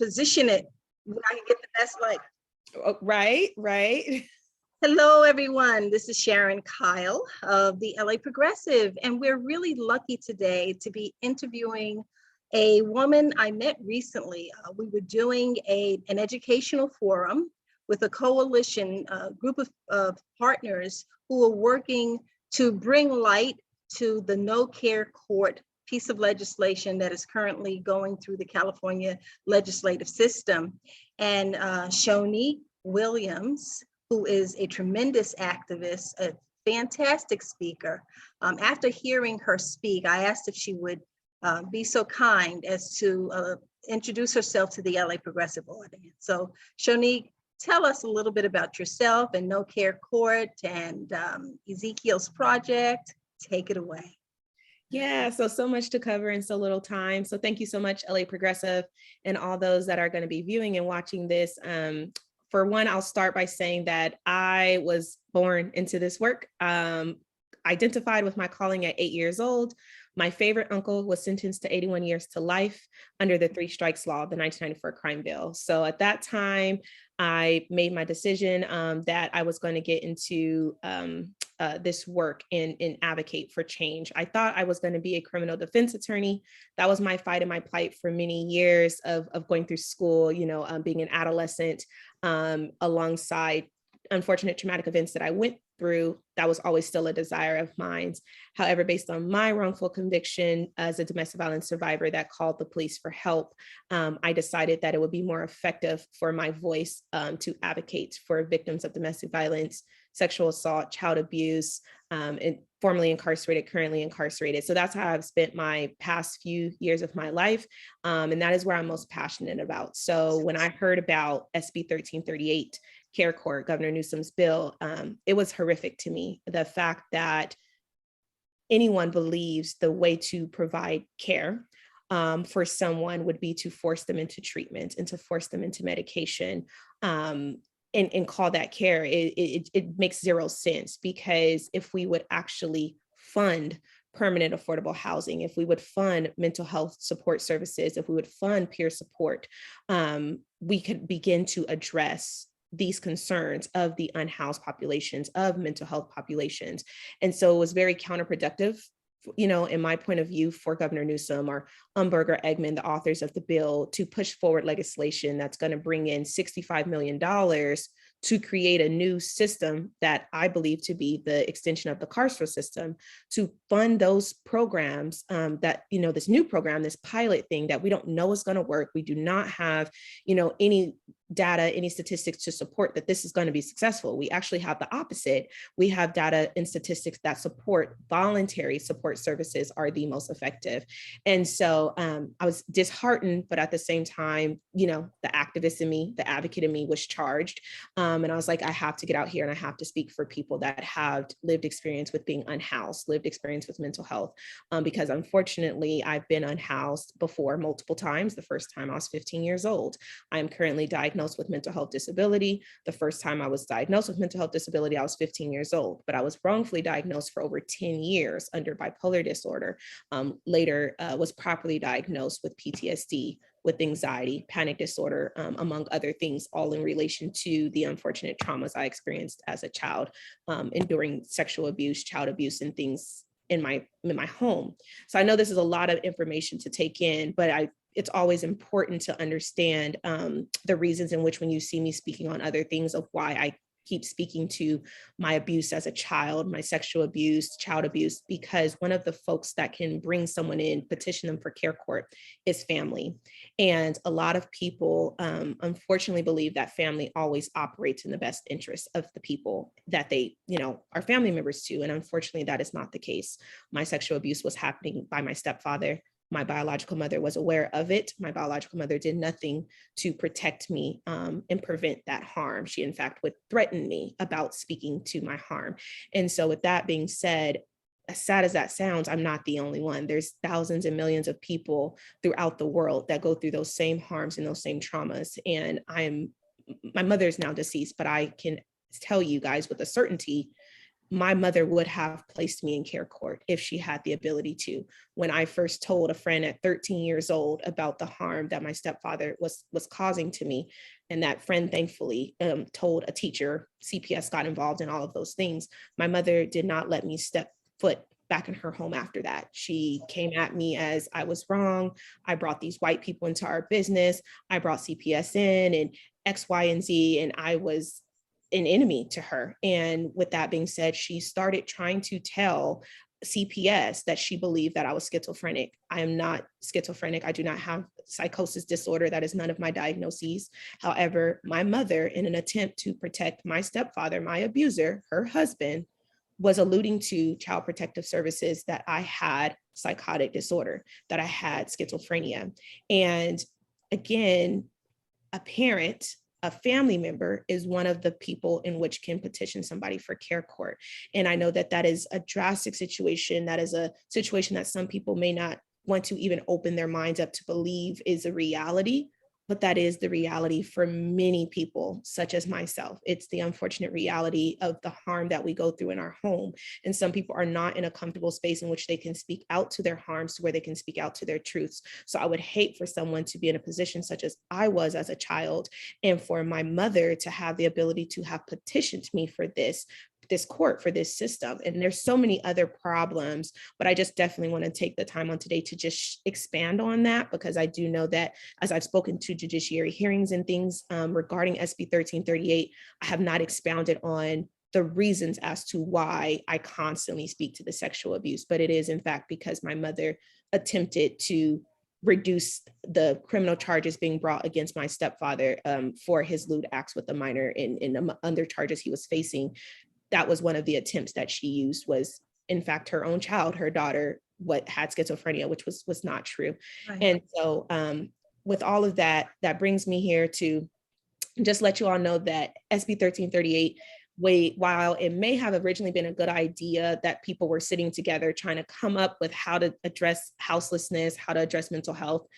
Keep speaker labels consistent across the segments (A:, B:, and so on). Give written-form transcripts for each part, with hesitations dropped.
A: position it where I can get the best light.
B: Oh, right.
A: Hello, everyone. This is Sharon Kyle of the LA Progressive, and we're really lucky today to be interviewing a woman I met recently. We were doing an educational forum with a coalition group of partners who are working to bring light to the No Care Court piece of legislation that is currently going through the California legislative system. And Shonique Williams, who is a tremendous activist, a fantastic speaker. After hearing her speak, I asked if she would be so kind as to introduce herself to the LA Progressive audience. So Shonique, tell us a little bit about yourself and No Care Court and Ezekiel's project. Take it away.
B: Yeah, so much to cover in so little time. So thank you so much, LA Progressive, and all those that are going to be viewing and watching this. For one, I'll start by saying that I was born into this work, identified with my calling at 8 years old. My favorite uncle was sentenced to 81 years to life under the Three Strikes Law, the 1994 crime bill. So at that time, I made my decision that I was going to get into this work and advocate for change. I thought I was going to be a criminal defense attorney. That was my fight and my plight for many years of going through school, being an adolescent, alongside unfortunate traumatic events that I went through. That was always still a desire of mine. However, based on my wrongful conviction as a domestic violence survivor that called the police for help, I decided that it would be more effective for my voice to advocate for victims of domestic violence, sexual assault, child abuse, and formerly incarcerated, currently incarcerated. So that's how I've spent my past few years of my life. And that is where I'm most passionate about. So when I heard about SB 1338, Care Court, Governor Newsom's bill, it was horrific to me. The fact that anyone believes the way to provide care for someone would be to force them into treatment and to force them into medication and call that care, it makes zero sense. Because if we would actually fund permanent affordable housing, if we would fund mental health support services, if we would fund peer support, we could begin to address these concerns of the unhoused populations, of mental health populations. And so it was very counterproductive, in my point of view, for Governor Newsom or Umberg or Eggman, the authors of the bill, to push forward legislation that's going to bring in $65 million to create a new system that I believe to be the extension of the carceral system, to fund those programs that, this new program, this pilot thing that we don't know is going to work. We do not have, any data, any statistics to support that this is going to be successful. We actually have the opposite. We have data and statistics that support voluntary support services are the most effective. And so I was disheartened, but at the same time, the activist in me, the advocate in me was charged. And I was like, I have to get out here and I have to speak for people that have lived experience with being unhoused, lived experience with mental health, because unfortunately, I've been unhoused before multiple times. The first time I was 15 years old. I am currently diagnosed with mental health disability. The first time I was diagnosed with mental health disability, I was 15 years old, but I was wrongfully diagnosed for over 10 years under bipolar disorder. Later was properly diagnosed with PTSD, with anxiety, panic disorder, among other things, all in relation to the unfortunate traumas I experienced as a child, enduring sexual abuse, child abuse, and things in my home. So I know this is a lot of information to take in, but it's always important to understand the reasons in which, when you see me speaking on other things, of why I keep speaking to my abuse as a child, my sexual abuse, child abuse, because one of the folks that can bring someone in, petition them for Care Court, is family. And a lot of people unfortunately believe that family always operates in the best interest of the people that they, are family members to. And unfortunately, that is not the case. My sexual abuse was happening by my stepfather. My biological mother was aware of it. My biological mother did nothing to protect me and prevent that harm. She, in fact, would threaten me about speaking to my harm. And so with that being said, as sad as that sounds, I'm not the only one. There's thousands and millions of people throughout the world that go through those same harms and those same traumas. And my mother is now deceased, but I can tell you guys with a certainty my mother would have placed me in care court if she had the ability to. When I first told a friend at 13 years old about the harm that my stepfather was causing to me, and that friend thankfully told a teacher, CPS got involved in all of those things, my mother did not let me step foot back in her home after that. She came at me as I was wrong. I brought these white people into our business. I brought CPS in and X, Y, and Z, and I was an enemy to her. And with that being said, she started trying to tell CPS that she believed that I was schizophrenic. I am not schizophrenic. I do not have psychosis disorder. That is none of my diagnoses. However, my mother, in an attempt to protect my stepfather, my abuser, her husband, was alluding to Child Protective Services that I had psychotic disorder, that I had schizophrenia. And again, a parent, a family member is one of the people in which can petition somebody for care court. And I know that that is a drastic situation. That is a situation that some people may not want to even open their minds up to believe is a reality, but that is the reality for many people, such as myself. It's the unfortunate reality of the harm that we go through in our home. And some people are not in a comfortable space in which they can speak out to their harms, to where they can speak out to their truths. So I would hate for someone to be in a position such as I was as a child, and for my mother to have the ability to have petitioned me for this court, for this system. And there's so many other problems, but I just definitely want to take the time on today to just expand on that, because I do know that as I've spoken to judiciary hearings and things regarding SB 1338, I have not expounded on the reasons as to why I constantly speak to the sexual abuse, but it is in fact because my mother attempted to reduce the criminal charges being brought against my stepfather for his lewd acts with a minor in other charges he was facing. That was one of the attempts that she used, was in fact her own child, her daughter, what had schizophrenia, which was not true. Right. And so with all of that, that brings me here to just let you all know that SB 1338, while it may have originally been a good idea that people were sitting together trying to come up with how to address houselessness, how to address mental health,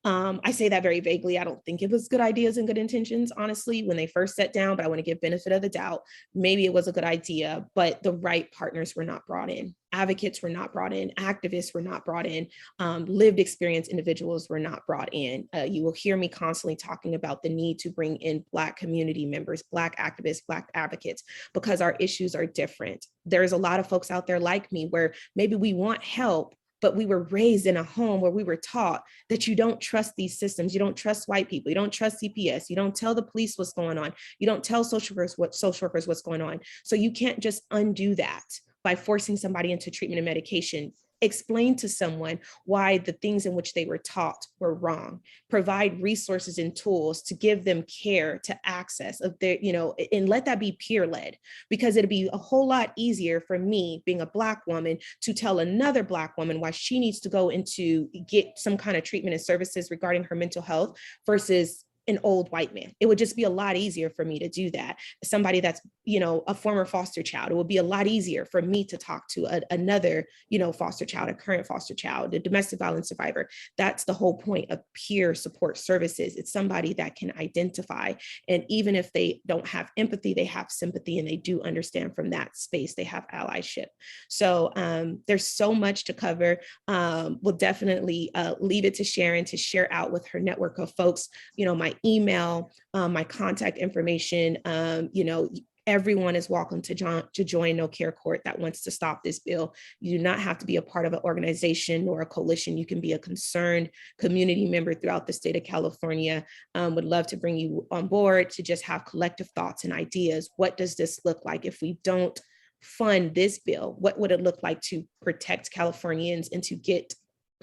B: I say that very vaguely. I don't think it was good ideas and good intentions, honestly, when they first sat down, but I want to give benefit of the doubt. Maybe it was a good idea, but the right partners were not brought in. Advocates were not brought in. Activists were not brought in. Lived experience individuals were not brought in. You will hear me constantly talking about the need to bring in Black community members, Black activists, Black advocates, because our issues are different. There's a lot of folks out there like me where maybe we want help, but we were raised in a home where we were taught that you don't trust these systems. You don't trust white people. You don't trust CPS. You don't tell the police what's going on. You don't tell social workers what's going on. So you can't just undo that by forcing somebody into treatment and medication. Explain to someone why the things in which they were taught were wrong. Provide resources and tools to give them care, to access of their, and let that be peer-led, because it'd be a whole lot easier for me, being a Black woman, to tell another Black woman why she needs to go into get some kind of treatment and services regarding her mental health versus an old white man. It would just be a lot easier for me to do that. Somebody that's, a former foster child, it would be a lot easier for me to talk to another, foster child, a current foster child, a domestic violence survivor. That's the whole point of peer support services. It's somebody that can identify. And even if they don't have empathy, they have sympathy, and they do understand from that space, they have allyship. So there's so much to cover. We'll definitely leave it to Sharon to share out with her network of folks, my email, my contact information. Everyone is welcome to join No Care Court that wants to stop this bill. You do not have to be a part of an organization or a coalition. You can be a concerned community member throughout the state of California. Would love to bring you on board to just have collective thoughts and ideas. What does this look like if we don't fund this bill? What would it look like to protect Californians and to get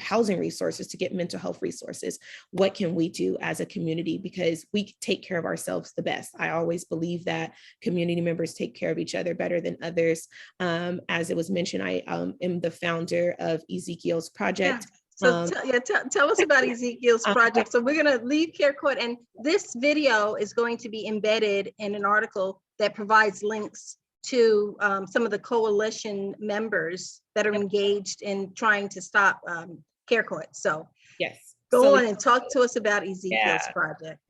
B: housing resources, to get mental health resources? What can we do as a community? Because we take care of ourselves the best. I always believe that community members take care of each other better than others. As it was mentioned, I am the founder of Ezekiel's Project.
A: Yeah. So tell us about Ezekiel's Project. So we're going to leave Care Court, and this video is going to be embedded in an article that provides links to some of the coalition members that are engaged in trying to stop Care Court. So
B: yes,
A: go on and talk to us about Ezekiel's Project.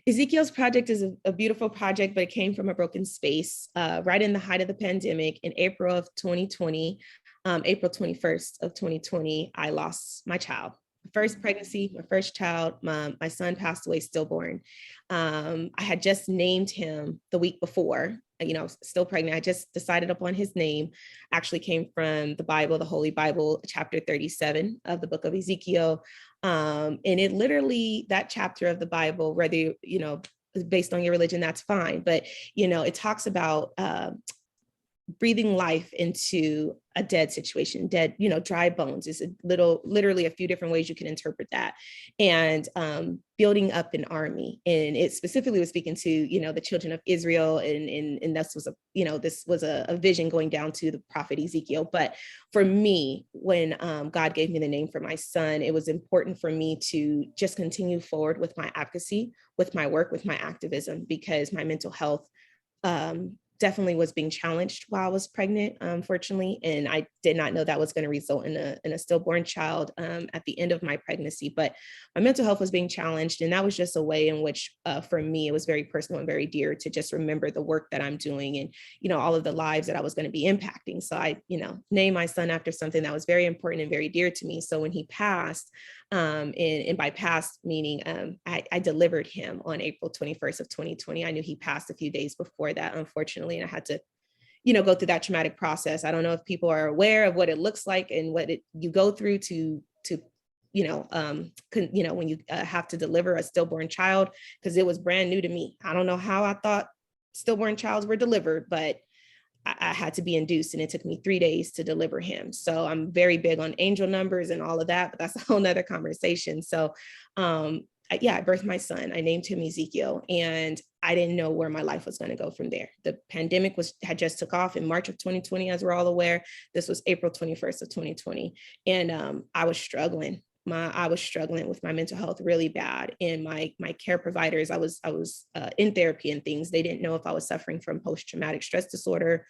B: Ezekiel's project is a beautiful project, but it came from a broken space right in the height of the pandemic in April of 2020. April 21st of 2020, I lost my child. First pregnancy, my first child, my son passed away stillborn. I had just named him the week before, still pregnant. I just decided upon his name. Actually came from the Bible, the Holy Bible, chapter 37 of the book of Ezekiel. And it literally, that chapter of the Bible, whether, based on your religion, that's fine. But, it talks about breathing life into a dead situation, dead, dry bones is literally a few different ways you can interpret that. And building up an army. And it specifically was speaking to, the children of Israel. And this was a vision going down to the prophet Ezekiel. But for me, when God gave me the name for my son, it was important for me to just continue forward with my advocacy, with my work, with my activism, because my mental health definitely was being challenged while I was pregnant, unfortunately. And I did not know that was going to result in a stillborn child at the end of my pregnancy. But my mental health was being challenged. And that was just a way in which, for me, it was very personal and very dear to just remember the work that I'm doing and, all of the lives that I was going to be impacting. So I, named my son after something that was very important and very dear to me. So when he passed, and by past meaning, I delivered him on April 21st of 2020. I knew he passed a few days before that, unfortunately, and I had to, go through that traumatic process. I don't know if people are aware of what it looks like and what you go through to when you have to deliver a stillborn child, because it was brand new to me. I don't know how I thought stillborn childs were delivered, but I had to be induced, and it took me 3 days to deliver him. So I'm very big on angel numbers and all of that, but that's a whole nother conversation. So I birthed my son. I named him Ezekiel, and I didn't know where my life was going to go from there. The pandemic had just took off in March of 2020, as we're all aware. This was April 21st of 2020. And I was struggling. I was struggling with my mental health really bad. And my care providers, I was in therapy and things. They didn't know if I was suffering from post-traumatic stress disorder,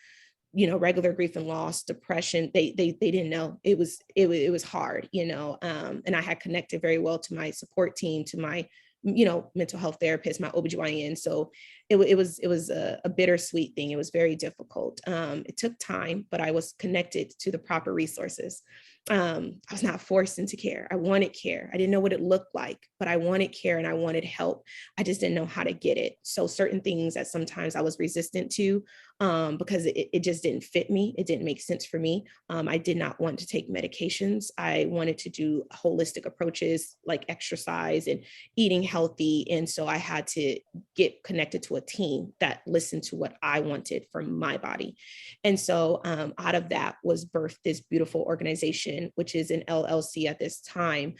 B: regular grief and loss, depression. They didn't know. It was hard, and I had connected very well to my support team, to my, mental health therapist, my OBGYN. So it was a bittersweet thing. It was very difficult. It took time, but I was connected to the proper resources. I was not forced into care. I wanted care. I didn't know what it looked like, but I wanted care and I wanted help. I just didn't know how to get it. So certain things that sometimes I was resistant to, because it just didn't fit me. It didn't make sense for me. I did not want to take medications. I wanted to do holistic approaches like exercise and eating healthy. And so I had to get connected to a team that listened to what I wanted for my body. And so out of that was birthed this beautiful organization, which is an LLC at this time,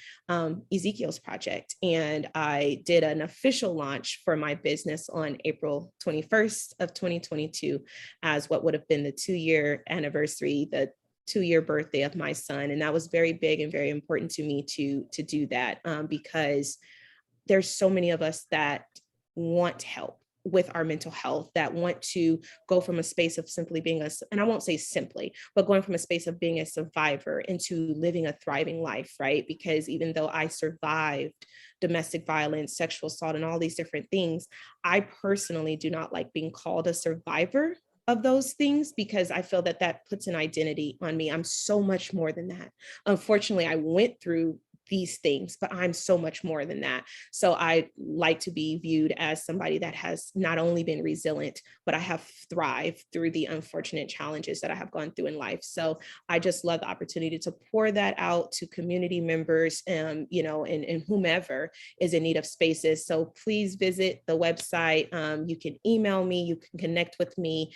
B: Ezekiel's Project. And I did an official launch for my business on April 21st of 2022 as what would have been the 2-year anniversary, the 2-year birthday of my son. And that was very big and very important to me to do that, because there's so many of us that want help with our mental health, that want to go from a space of simply being and I won't say simply, but going from a space of being a survivor into living a thriving life, right? Because even though I survived domestic violence, sexual assault, and all these different things, I personally do not like being called a survivor of those things, because I feel that puts an identity on me. I'm so much more than that. Unfortunately, I went through these things, but I'm so much more than that. So I like to be viewed as somebody that has not only been resilient, but I have thrived through the unfortunate challenges that I have gone through in life. So I just love the opportunity to pour that out to community members, and whomever is in need of spaces. So please visit the website. You can email me, you can connect with me,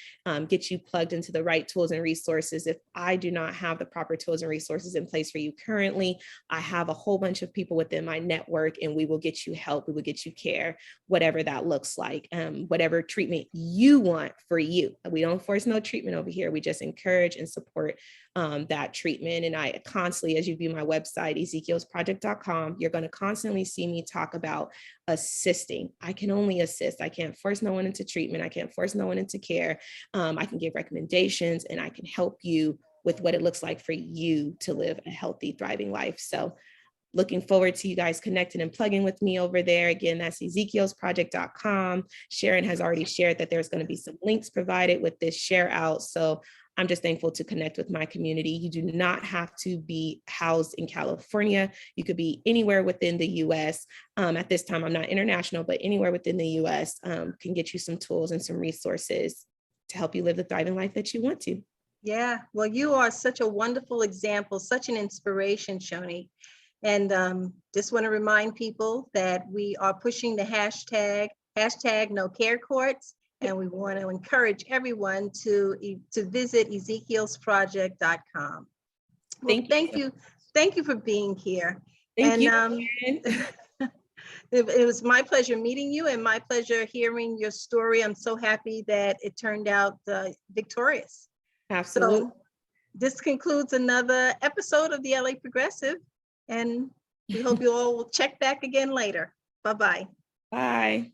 B: get you plugged into the right tools and resources. If I do not have the proper tools and resources in place for you currently, I have a whole bunch of people within my network, and we will get you help. We will get you care, whatever that looks like, whatever treatment you want for you. We don't force no treatment over here. We just encourage and support that treatment. And I constantly, as you view my website, ezekielsproject.com, you're going to constantly see me talk about assisting. I can only assist. I can't force no one into treatment. I can't force no one into care. I can give recommendations, and I can help you with what it looks like for you to live a healthy, thriving life. So looking forward to you guys connecting and plugging with me over there. Again, that's ezekielsproject.com. Sharon has already shared that there's going to be some links provided with this share out. So I'm just thankful to connect with my community. You do not have to be housed in California. You could be anywhere within the US. At this time, I'm not international, but anywhere within the US can get you some tools and some resources to help you live the thriving life that you want to.
A: Yeah, well, you are such a wonderful example, such an inspiration, Shoni. And just want to remind people that we are pushing the hashtag no care courts. And we want to encourage everyone to visit ezekielsproject.com. Well, thank you. Thank you for being here.
B: Thank you.
A: It was my pleasure meeting you and my pleasure hearing your story. I'm so happy that it turned out victorious.
B: Absolutely.
A: So this concludes another episode of the LA Progressive, and we hope you all will check back again later. Bye-bye.
B: Bye.